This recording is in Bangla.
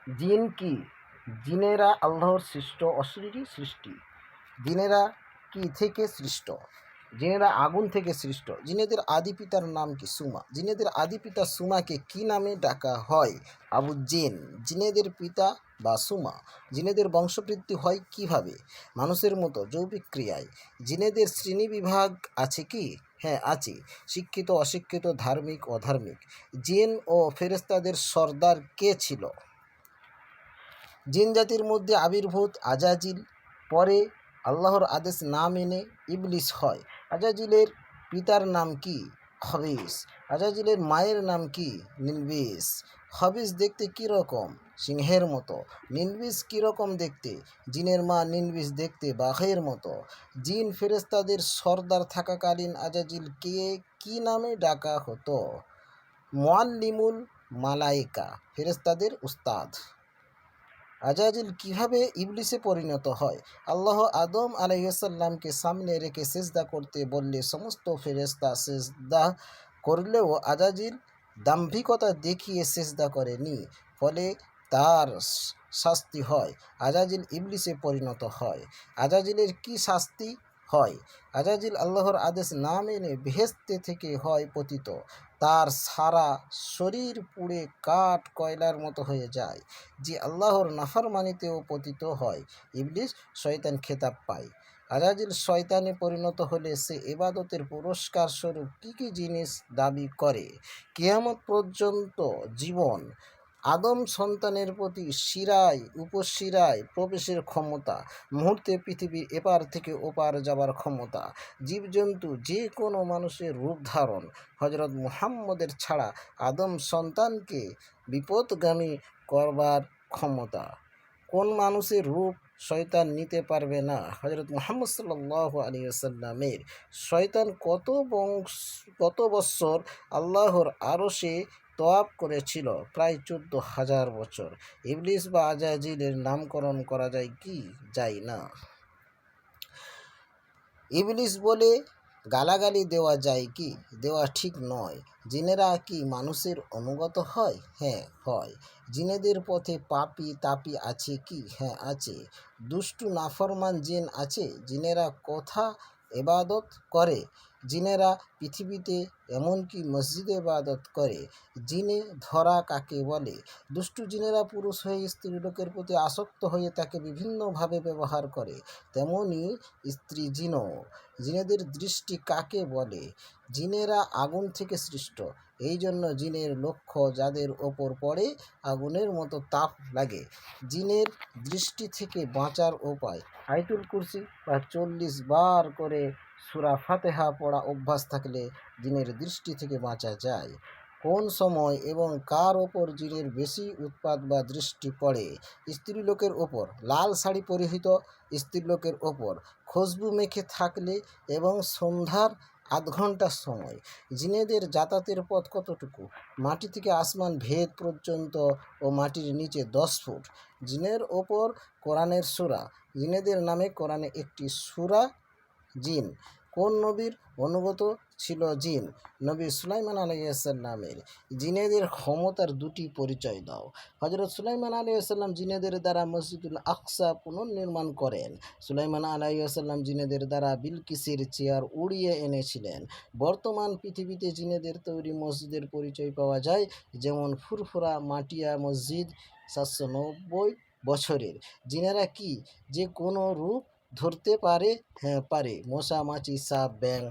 জিন কি? জিনেরা আল্লাহর সৃষ্ট অশরীরী সৃষ্টি। জিনেরা কি থেকে সৃষ্ট? জিনেরা আগুন থেকে সৃষ্ট। জিনেদের আদি পিতার নাম কি? সুমা। জিনেদের আদি পিতা সুমাকে কি নামে ডাকা হয়? আবু জিন। জিনেদের পিতা বা সুমা। জিনেদের বংশবৃদ্ধি হয় কিভাবে? মানুষের মতো জৈবিক ক্রিয়ায়। জিনেদের শ্রেণীবিভাগ আছে কি? হ্যাঁ আছে। শিক্ষিত, অশিক্ষিত, ধার্মিক, অধার্মিক। জিন ও ফেরেশতাদের সর্দার কে ছিল? জিন জাতির মধ্যে আবির্ভূত আজাজিল পরে আল্লাহর আদেশ না মেনে ইবলিস হয়। আজাজিলের পিতার নাম কি? খবিস। আজাজিলের মায়ের নাম কি? নিলবিস। খবিস দেখতে কীরকম? সিংহের মতো। নিলবিস কীরকম দেখতে? জিনের মা নিলবিস দেখতে বাঘের মতো। জিন ফেরেশতাদের সর্দার থাকাকালীন আজাজিলকে কি নামে ডাকা হতো? মুআল্লিমুল মালায়েকা, ফেরেশতাদের উস্তাদ। আজাজিল কিভাবে ইবলিসে পরিণত হয়? আল্লাহ আদম আলাইহিসসালামকে সামনে রেখে সেজদা করতে বললে সমস্ত ফেরেশতা সেজদা করলেও আজাজিল দাম্ভিকতা দেখিয়ে সেজদা করেনি, ফলে তার শাস্তি হয়। আজাজিল ইবলিসে পরিণত হয়। আজাজিলের কি শাস্তি হয়? আজাজিল আল্লাহর আদেশ না মেনে বেহেশতে থেকে হয় পতিত। তার সারা শরীর পুড়ে কাঠ কয়লার মতো হয়ে যায়। যে আল্লাহর নাফরমানিতেও পতিত হয়, ইবলিস শয়তান খেতাব পায়। আজাজিল শয়তানে পরিণত হলে সে ইবাদতের পুরস্কার স্বরূপ কী কী জিনিস দাবি করে? কিয়ামত পর্যন্ত জীবন, আদম সন্তানের প্রতি শিরায় উপশিরায় প্রবেশের ক্ষমতা, মুহূর্তে পৃথিবীর এপার থেকে ওপার যাবার ক্ষমতা, জীবজন্তু যে কোনো মানুষের রূপ ধারণ, হজরত মুহাম্মদের ছাড়া আদম সন্তানকে বিপদগামী করবার ক্ষমতা। কোন মানুষের রূপ শয়তান নিতে পারবে না? হজরত মুহাম্মদ সাল্লাল্লাহু আলাইহি ওয়াসাল্লামের। শয়তান কত বৎসর আল্লাহর আরশে তওয়াফ করেছিল? প্রায় 14,000 বছর। ইবলিস বা আজাজিলের নামকরণ করা যায় কি? যায় না। ইবলিস বলে গালাগালি দেওয়া যায় কি? দেওয়া ঠিক নয়। জিনেরা কি মানুষের অনুগত হয়? হ্যাঁ হয়। জিনেদের পথে পাপী তাপী আছে কি? হ্যাঁ আছে। দুষ্টু নাফরমান জিন আছে। জিনেরা কথা এবাদত করে। জিনেরা পৃথিবীতে এমনকি মসজিদে ইবাদত করে। জিনে ধরা কাকে বলে? দুষ্টু জিনেরা পুরুষ হয়ে স্ত্রীলোকের প্রতি আসক্ত হয়ে তাকে বিভিন্নভাবে ব্যবহার করে। তেমনি স্ত্রী জিনও। জিনেদের দৃষ্টি কাকে বলে? জিনেরা আগুন থেকে সৃষ্ট, এই জন্য জিনের লক্ষ্য যাদের ওপর পড়ে আগুনের মতো তাপ লাগে। জিনের দৃষ্টি থেকে বাঁচার উপায়, আয়াতুল কুরসি বা 40 বার করে সূরা ফাতিহা পড়া অভ্যাস থাকলে জিনের দৃষ্টি থেকে বাঁচা যায়। কোন সময় এবং কার ওপর জিনের বেশি উৎপাত বা দৃষ্টি পড়ে? স্ত্রীলোকের ওপর। লাল শাড়ি পরিহিত স্ত্রীলোকের ওপর খুশবু মেখে থাকলে এবং সন্ধ্যার আধ ঘন্টার সময়। জিনেদের যাতায়াতের পথ কতটুকু? মাটি থেকে আসমান ভেদ পর্যন্ত ও মাটির নিচে 10 ফুট। জিনের ওপর কোরআনের সূরা। জিনেদের নামে কোরআনে একটি সূরা জিন। কোন নবীর অনুগত ছিল জিন? নবী সুলাইমান আলাইহিসসালামের। জিনেদের ক্ষমতার দুটি পরিচয় দাও। হজরত সুলাইমান আলাইহিসসালাম জিনেদের দ্বারা মসজিদুল আকসা পুনর্নির্মাণ করেন। সুলাইমান আলাইহিসসালাম জিনেদের দ্বারা বিলকিসের চেয়ার উড়িয়ে এনেছিলেন। বর্তমান পৃথিবীতে জিনেদের তৈরি মসজিদের পরিচয় পাওয়া যায়, যেমন ফুরফুরা মাটিয়া মসজিদ 790 বছরের। জিনেরা কি যে কোনো রূপ ধরতে পারে? হ্যাঁ পারে। মশা, মাছি, সাপ, ব্যাঙ,